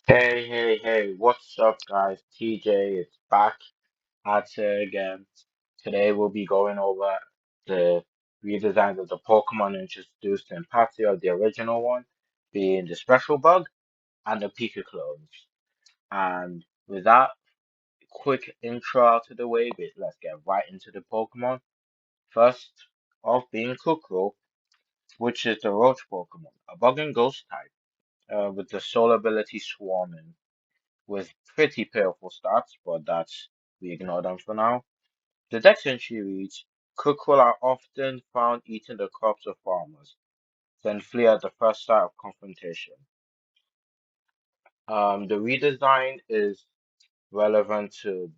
Hey, what's up, guys? TJ is back at it again. Today we'll be going over the redesigns of the Pokemon introduced in Part 2 of the original one, being the Special Bug and the Pika clones. And with that quick intro out of the way, let's get right into the Pokemon. First off being Kukro, which is the Roach Pokemon, a bug and ghost type, with the soul ability Swarming, with pretty pitiful stats, but we ignore them for now. The deck entry reads, Kukul are often found eating the crops of farmers, then flee at the first sight of confrontation. The redesign is relevant to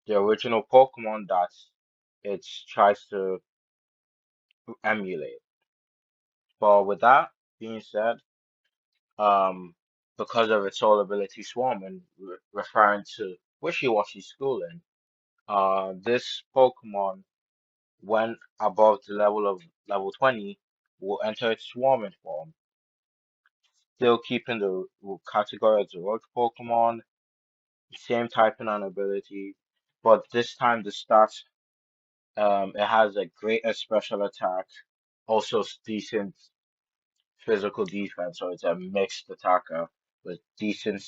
the original Pokemon that it tries to emulate. But with that being said, um, because of its soul ability Swarming, referring to wishy-washy schooling, this Pokemon, when above the level of level 20, will enter its swarming form, still keeping the category as a roach Pokemon, same typing and ability, but this time the stats, it has a greater special attack, also decent physical defense, so it's a mixed attacker with decent,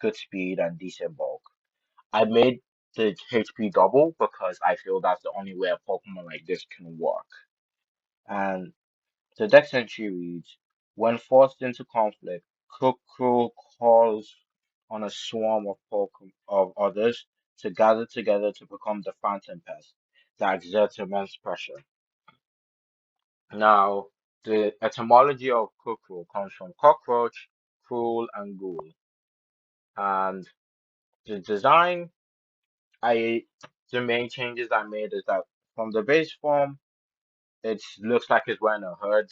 good speed and decent bulk. I made the HP double because I feel that's the only way a Pokemon like this can work. And the deck entry reads, when forced into conflict, Kukru calls on a swarm of of others to gather together to become the Phantom Pest that exerts immense pressure. Now, the etymology of Kukru comes from cockroach, cruel, and ghoul. And the design, I the main changes I made is that from the base form, it looks like it's wearing a hood,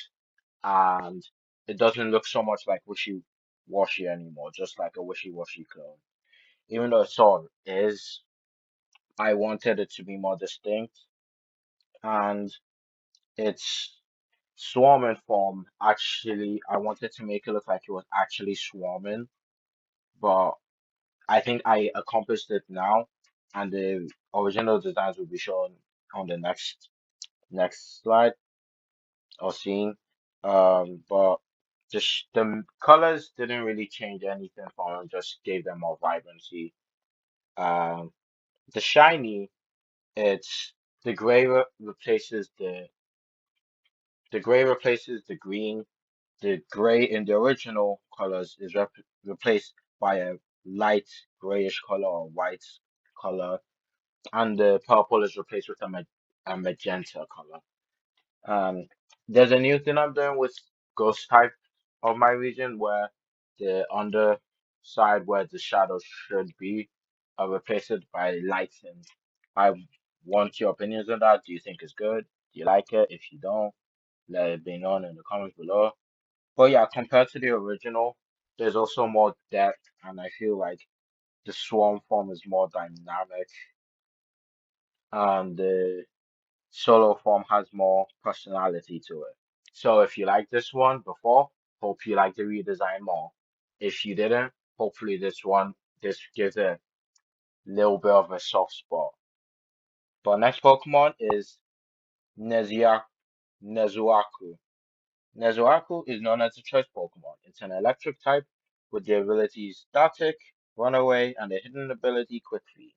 and it doesn't look so much like wishy washy anymore, just like a wishy washy clone. Even though it sort of is, I wanted it to be more distinct, and its swarming form actually, I wanted to make it look like it was actually swarming, but I think I accomplished it now, and the original designs will be shown on the next slide or scene. But the colors didn't really change anything for them, just gave them more vibrancy. Um, the shiny, it's the gray replaces the gray replaces the green. The gray in the original colors is replaced by a light grayish color or white color, and the purple is replaced with a magenta color. There's a new thing I'm doing with ghost type of my region where the underside where the shadow should be, replace it by lighting. I want your opinions on that. Do you think it's good? Do you like it? If you don't, let it be known in the comments below. But yeah, compared to the original, there's also more depth, and I feel like the swarm form is more dynamic, and the solo form has more personality to it. So if you like this one before, hope you like the redesign more. If you didn't, hopefully this gives a little bit of a soft spot. But next Pokemon is Nezia Nezuaku. Nezuaku is known as a choice Pokemon. It's an electric type with the abilities Static, Runaway, and the hidden ability Quick Feet.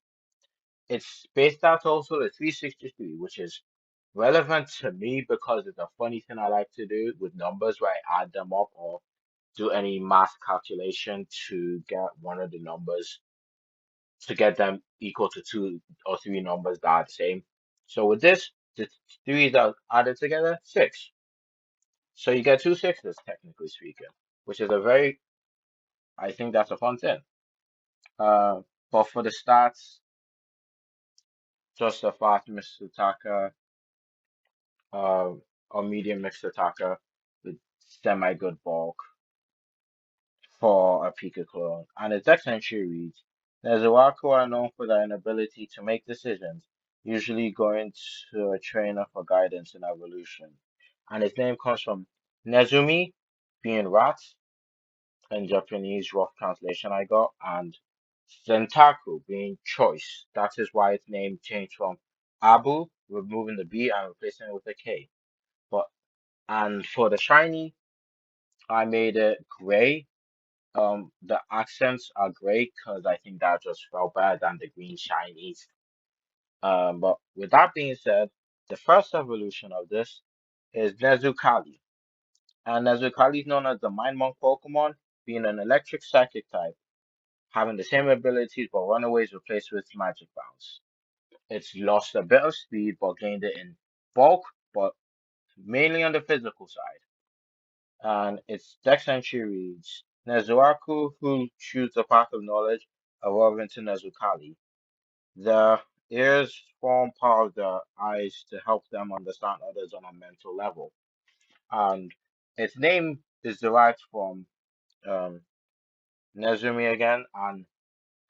It's spaced out also to 363, which is relevant to me because it's a funny thing I like to do with numbers where I add them up or do any math calculation to get one of the numbers to get them equal to two or three numbers that are the same. So with this, the threes are added together, six. So you get two sixes, technically speaking, which is I think that's a fun thing. Uh, but for the stats, just a fast missed attacker, uh, or medium mixed attacker with semi good bulk for a Pika clone. And its dex entry reads, Nezuaku are known for their inability to make decisions, usually going to a trainer for guidance in evolution. And its name comes from Nezumi, being rat, in Japanese rough translation I got, and Zentaku being choice. That is why its name changed from Abu, removing the B and replacing it with a K. But and for the shiny, I made it gray. The accents are gray because I think that just felt better than the green shinies. But with that being said, the first evolution of this is Nezukali. And Nezukali is known as the Mind Monk Pokemon, being an electric psychic type, having the same abilities but runaways replaced with magic bounce. It's lost a bit of speed but gained it in bulk, but mainly on the physical side. And its dex entry reads Nezuaku, who choose the path of knowledge, evolve into Nezukali. The ears form part of the eyes to help them understand others on a mental level. And its name is derived from um, Nezumi again and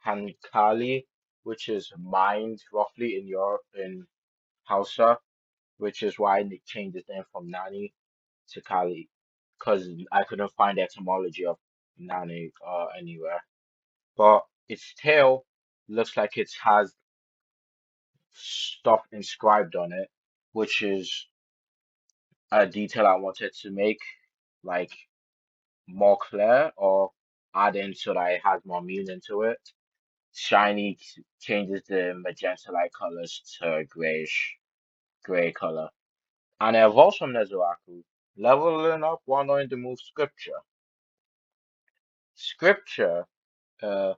Hankali, which is mind roughly in Hausa, which is why it changed its name from Nani to Kali, because I couldn't find the etymology of Nani anywhere. But its tail looks like it has stuff inscribed on it, which is a detail I wanted to make like more clear or add in so that it has more meaning to it. Shiny changes the magenta like colors to grayish gray color. And it evolves from Nezuaku, leveling up while knowing the move scripture. Scripture uh,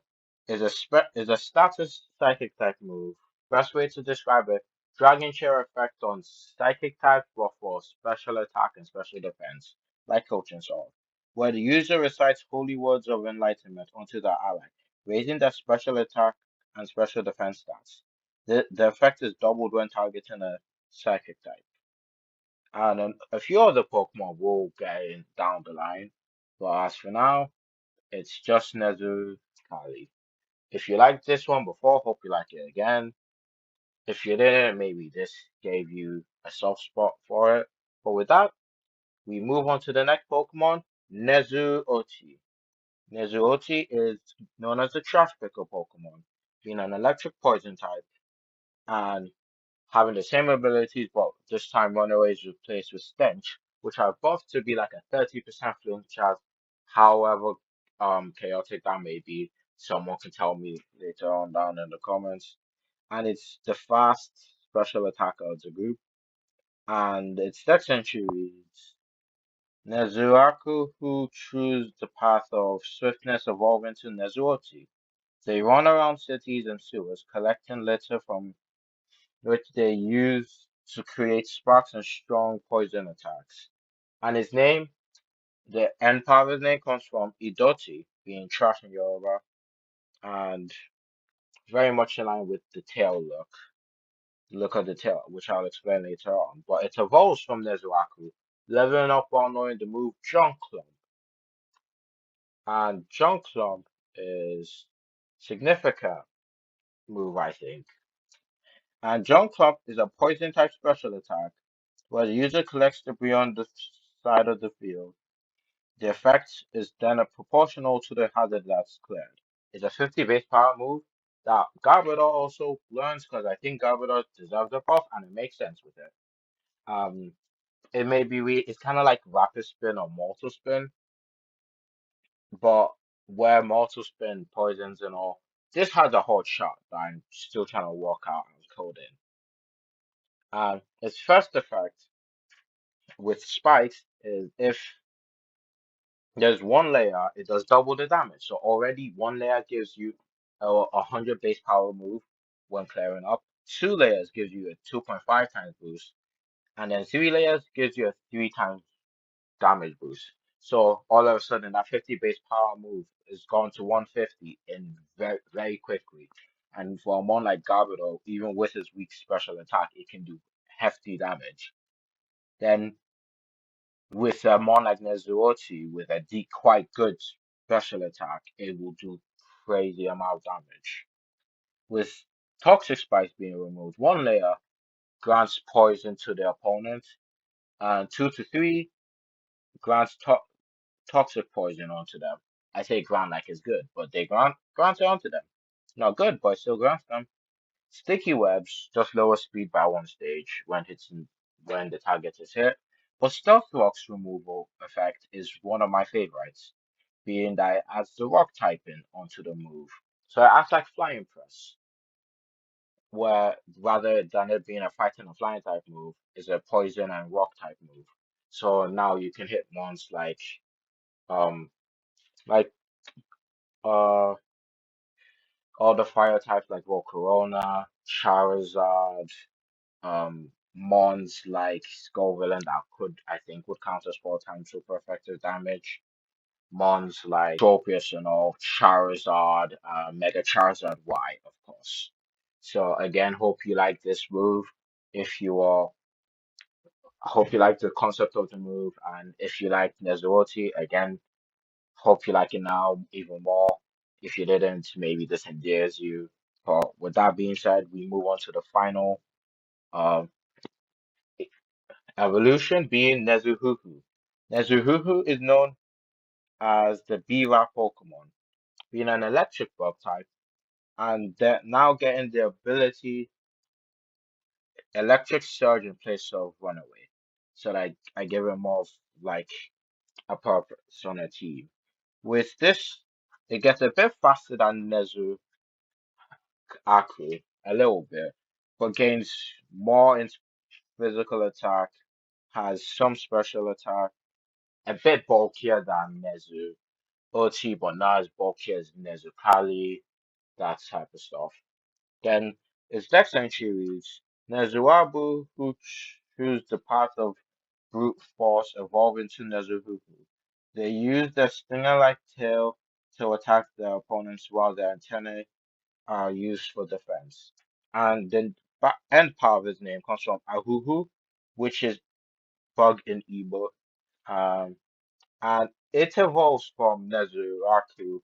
is a status psychic type move. Best way to describe it: dragon chair effect on psychic type, but for special attack and special defense, like coaching sword, where the user recites holy words of enlightenment onto their ally, raising their special attack and special defense stats. The effect is doubled when targeting a psychic type. And a few other Pokemon will get in down the line, but as for now, it's just Nezu Kali. If you liked this one before, hope you like it again. If you didn't, maybe this gave you a soft spot for it. But with that, we move on to the next Pokemon, Nezuoti. Nezuoti is known as the Trash Picker Pokemon, being an electric poison type and having the same abilities, but this time Runaway is replaced with Stench, which are both to be like a 30% flinch chance. However, chaotic that may be, someone can tell me later on down in the comments. And it's the fast special attacker of the group. And its dex entry reads Nezuaku, who choose the path of swiftness, evolve into Nezuoti. They run around cities and sewers, collecting litter from which they use to create sparks and strong poison attacks. And his name, the end part of his name comes from Idoti, being trash in Yoruba, and very much in line with the tail look of the tail, which I'll explain later on. But it evolves from Nezuaku, leveling up while knowing the move Junk Clump. And Junk Clump is significant move, I think. And Junk Clump is a poison type special attack where the user collects debris on the side of the field. The effect is then proportional to the hazard that's cleared. It's a 50 base power move that Garbodor also learns because I think Garbodor deserves a buff and it makes sense with it. Um, it may be it's kind of like Rapid Spin or Mortal Spin, but where Mortal Spin poisons and all, this has a hard shot that I'm still trying to work out and code in. Its first effect with spikes is if there's one layer, it does double the damage. So already one layer gives you a 100 base power move when clearing up. Two layers gives you a 2.5 times boost, and then three layers gives you a 3 times damage boost. So all of a sudden, that 50 base power move is gone to 150 in very quickly. And for a mon like Garbodor, even with his weak special attack, it can do hefty damage. Then with a mon like Nezuoti with a quite good special attack, it will do crazy amount of damage. With Toxic Spikes being removed, one layer grants poison to the opponent, and 2 to 3 grants toxic poison onto them. I say grant like it's good, but they grant it onto them. Not good, but still grant them. Sticky webs just lower speed by one stage when the target is hit. But stealth rock's removal effect is one of my favorites, being that it adds the rock typing onto the move. So it acts like flying press, where rather than it being a fighting and flying type move, is a poison and rock type move. So now you can hit ones um like uh all the fire types like Volcarona, Charizard, Mons like Scoville, and that could I think would count as 4 times super effective damage. Mons like Tropius and all, Charizard, Mega Charizard Y, of course. So again, hope you like this move. If you are, I hope you like the concept of the move, and if you like Nezuoti, again, hope you like it now even more. If you didn't, maybe this endears you. But with that being said, we move on to the final um evolution, being Nezuhuhu. Nezuhuhu is known as the B-Rap Pokemon, being an electric bug type, and they're now getting the ability Electric Surge in place of Runaway. So like I give it more of like a purpose on a team. With this, it gets a bit faster than Nezu Aku, a little bit, but gains more in physical attack, has some special attack, a bit bulkier than Nezu OT, but not as bulky as Nezu Kali, that type of stuff. Then its next entry reads Nezuabu, who choose the path of brute force, evolve into Nezuhuhu. They use their stinger-like tail to attack their opponents while their antennae are used for defense. And then end part of his name comes from Ahuhu, which is bug in Igbo. Um, and it evolves from Nezuraku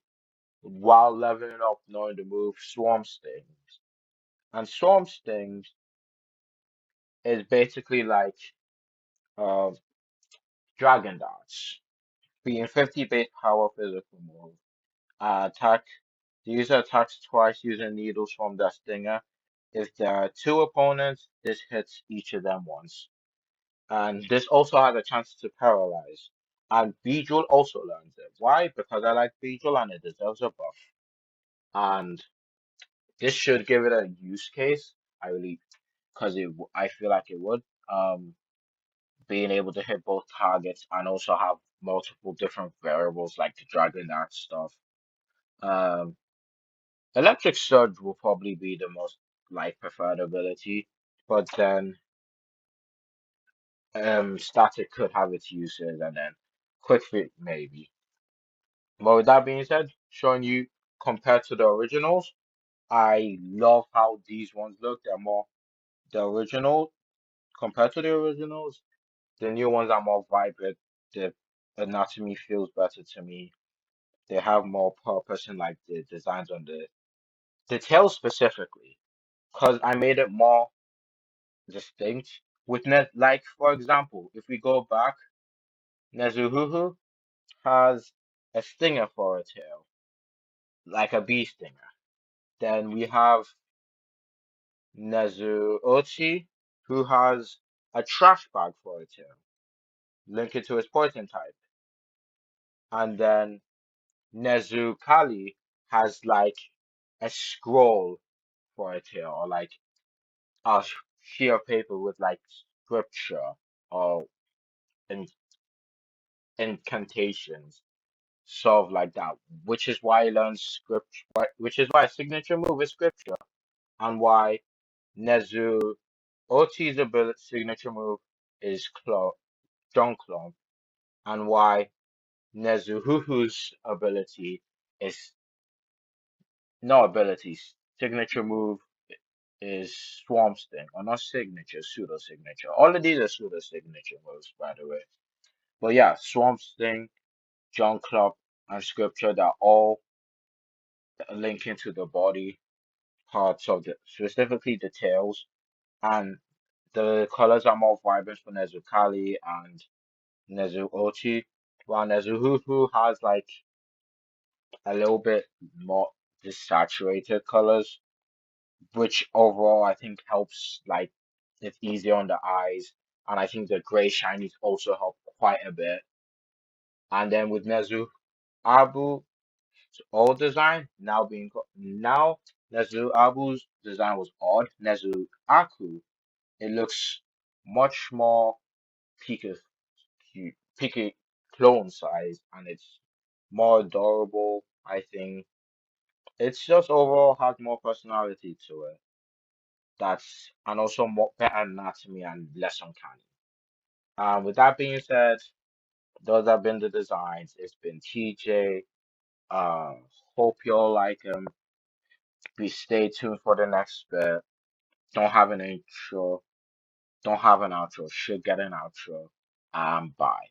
while leveling up, knowing the move Swarm Stings. And Swarm Stings is basically like uh, Dragon Darts, being 50 base power physical move. Attack. The user attacks twice using needles from their stinger. If there are 2 opponents, this hits each of them once. And this also has a chance to paralyze. And Beedrill also learns it. Why? Because I like Beedrill and it deserves a buff. And this should give it a use case. I really, because I feel like it would. Being able to hit both targets and also have multiple different variables like the Dragon Dart stuff. Um, Electric Surge will probably be the most like preferred ability, but then Static could have its uses, and then Quick Fit maybe. But with that being said, showing you compared to the originals, I love how these ones look. They're more the original compared to the originals. The new ones are more vibrant. The anatomy feels better to me. They have more purpose in like the designs on the tail specifically, because I made it more distinct. With like for example, if we go back, Nezuhuhu has a stinger for a tail, like a bee stinger. Then we have Nezuochi, who has a trash bag for a tail, linked to his poison type. And then Nezukali has like a scroll for a tail, or like a sheet of paper with like scripture or in, incantations, sort of like that. Which is why he learns scripture. Which is why signature move is scripture, and why Nezu Ochi's ability signature move is John Clone, and why Nezuhuhu's ability is no abilities. Signature move is Swarm Sting, or not signature, pseudo signature. All of these are pseudo signature moves, by the way. But yeah, Swarm Sting, John Club, and Scripture, they're all linking to the body parts of the, specifically the tails, and the colors are more vibrant for Nezukali and Nezuochi, while Nezuhuhu has like a little bit more desaturated colors, which overall I think helps like it's easier on the eyes. And I think the gray shinies also help quite a bit. And then with Nezu Abu, old design now Nezu Abu's design was odd. Nezu Aku, it looks much more Pika Pika clone size and it's more adorable. I think it's just overall has more personality to it. That's and also more better anatomy and less uncanny. With that being said, those have been the designs. It's been TJ. Uh, hope you all like them. Be stay tuned for the next bit. Don't have an intro. Don't have an outro. Should get an outro. Bye.